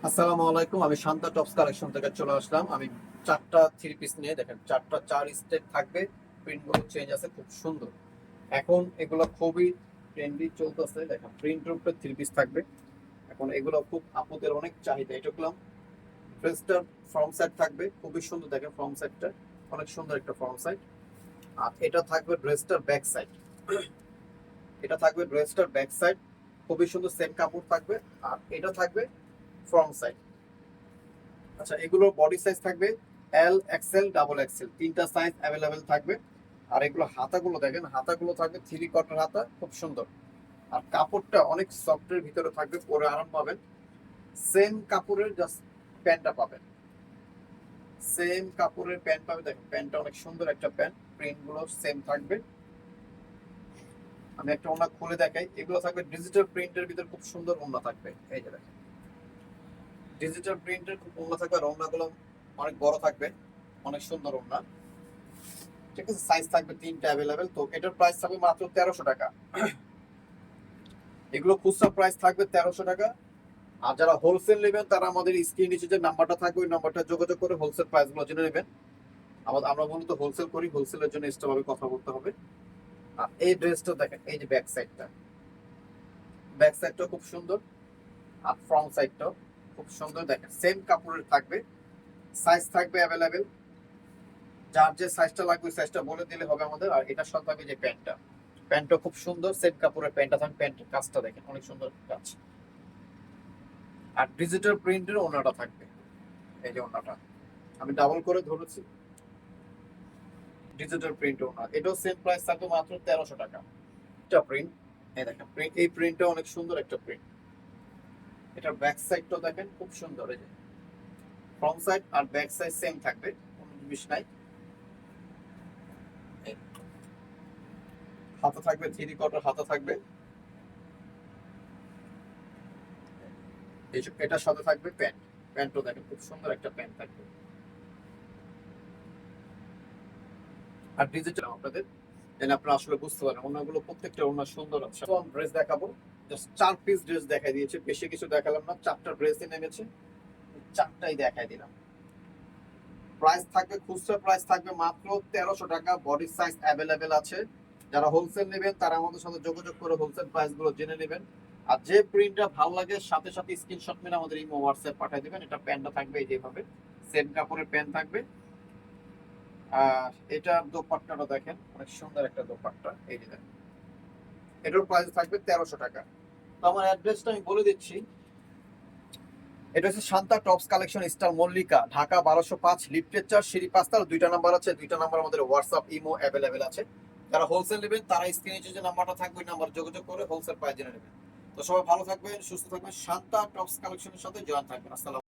আসসালামু আলাইকুম। আমি শান্তা টপস কালেকশন থেকে চলে আসলাম। আমি চারটা থ্রি পিস নিয়ে দেখেন, চারটা চার স্টেপ থাকবে। প্রিন্টগুলো চেঞ্জ আছে, খুব সুন্দর। এখন এগুলো খুবই ট্রেন্ডি চলতেছে। দেখেন, প্রিন্টের উপরে থ্রি পিস থাকবে। এখন এগুলো খুব আপুদের অনেক চাহিদা। এটা করলাম ড্রেসটার ফ্রন্ট সাইড থাকবে, খুবই সুন্দর। দেখেন ফ্রন্ট সাইডটা অনেক সুন্দর একটা ফ্রন্ট সাইড। আর এটা থাকবে ড্রেসটার ব্যাক সাইড। এটা থাকবে ড্রেসটার ব্যাক সাইড, খুবই সুন্দর। সেম কাপড় থাকবে। আর এটা থাকবে ফ্রন্ট সাইড। আচ্ছা, এগুলোর বডি সাইজ থাকবে এল এক্সেল ডাবল এক্সেল, তিনটা সাইজ অ্যাভেলেবেল থাকবে। আর এগুলো হাতাগুলো দেখেন, হাতাগুলো থাকবে থ্রি কোয়ার্টার হাতা, খুব সুন্দর। আর কাপড়টা অনেক সফটের ভিতরে থাকবে, পরে আরাম পাবেন। সেম কাপড়ের জাস্ট প্যান্টটা পাবেন, সেম কাপড়ের প্যান্ট পাবে। দেখেন প্যান্টটা অনেক সুন্দর একটা প্যান্ট, প্রিন্ট গুলো সেম থাকবে। আমি একটা ওড়না খুলে দেখাই। এগুলো থাকবে ডিজিটাল প্রিন্টের ভিতর, খুব সুন্দর ওড়না থাকবে। এই যে দেখেন, ডিজিটাল প্রিন্টের খুব ওড়না থাকবে। আর ওড়নাগুলো অনেক বড় থাকবে, অনেক সুন্দর ওড়না। ঠিক আছে, সাইজ থাকবে তিনটা অ্যাভেলেবেল। তো এটার প্রাইস থাকবে মাত্র 1300 টাকা। এগুলো খুচরা প্রাইস থাকবে 1300 টাকা। আর যারা হোলসেল নেবেন তারা আমাদের স্ক্রিন নিচে যে নাম্বারটা থাকবে ওই নাম্বারটা যোগাযোগ করে হোলসেল প্রাইস গুলো জেনে নেবেন। আমরা মূলত হোলসেল করি, হোলসেলের জন্য এক্সট্রা ভাবে কথা বলতে হবে। আর এই ড্রেসটা দেখেন, এই যে ব্যাক সাইডটা, ব্যাক সাইডটা খুব সুন্দর। আর ফ্রন্ট সাইডটাও খুব সুন্দর। দেখেন সেম কাপড়ের থাকবে, সাইজ থাকবে অ্যাভেলেবেল। যার যে সাইজটা লাগবে ওই সাইজটা বলে দিলে হবে আমাদের। আর এটার সাথে থাকবে যে প্যান্টটা, প্যান্টটা খুব সুন্দর। সেম কাপড়ের প্যান্টটা থাকবে, প্যান্টের কাজটা দেখেন অনেক সুন্দর কাজ। আর ডিজিটাল প্রিন্টের ওড়নাটা থাকবে। এই যে ওড়নাটা আমি ডাবল করে ধরেছি, ডিজিটাল প্রিন্ট ওড়না। এটাও সেম প্রাইস থাকবে মাত্র 1300 টাকা। এটা প্রিন্ট, এই দেখেন প্রিন্ট, এই প্রিন্টটা অনেক সুন্দর একটা প্রিন্ট। এটার ব্যাক সাইডটাও দেখেন খুব সুন্দর। এই যে ফ্রন্ট সাইড আর ব্যাক সাইড সেম থাকবে, কোনো জিনিস নাই। এই হাতা থাকবে থ্রি কোয়ার্টার হাতা থাকবে। এই যে এটার সাথে থাকবে প্যান্ট, প্যান্টও দেখেন খুব সুন্দর একটা প্যান্ট থাকবে। আর ডিজিটাল আপনাদের যেন আপনারা আসলে বুঝতে পারেন ওনাগুলো প্রত্যেকটা ওনার সুন্দর আছে। ড্রেস দেখাবো, জাস্ট চার পিস ড্রেস দেখাই দিয়েছে, বেশি কিছু দেখালাম না। চারটা ড্রেসই নেমেছে, চারটাই দেখাই দিলাম। প্রাইস থাকবে, খুচরা প্রাইস থাকবে মাত্র 1300 টাকা। বডি সাইজ অ্যাভেলেবেল আছে। যারা হোলসেল নেবেন তারা আমাদের সাথে যোগাযোগ করে হোলসেল প্রাইস গুলো জেনে নেবেন। আর যে প্রিন্টটা ভালো লাগে সাথে সাথে স্ক্রিনশট মেরে আমাদের ইমো হোয়াটসঅ্যাপ পাঠিয়ে দিবেন। এটা প্যান্টটা থাকবে এই যেভাবে, সেম কাপড়ের প্যান্ট থাকবে। আর এটার দোপাট্টাটা দেখেন অনেক সুন্দর একটা দোপাট্টা, এই যে দেখেন। এটার প্রাইস থাকবে 1300 টাকা। তো আমার অ্যাড্রেসটা আমি বলে দিচ্ছি। এটা হচ্ছে Shanta tops collection, star Mallika, Dhaka 1205, লিফটের 4, সিঁড়ি 5 তলা। দুইটা নাম্বার আছে, দুইটা নাম্বার আমাদের হোয়াটসঅ্যাপ ইমো অ্যাভেলেবেল আছে। যারা হোলসেল নেবেন তারা স্ক্রিনে যে নাম্বারটা থাকবে ওই নাম্বার যোগাযোগ করে হোলসেল প্রাইস জেনে নেবেন। তো সবাই ভালো থাকবেন, সুস্থ থাকবেন, শান্তা টপস কালেকশনের সাথে জয়েন থাকবেন। আসসালাম।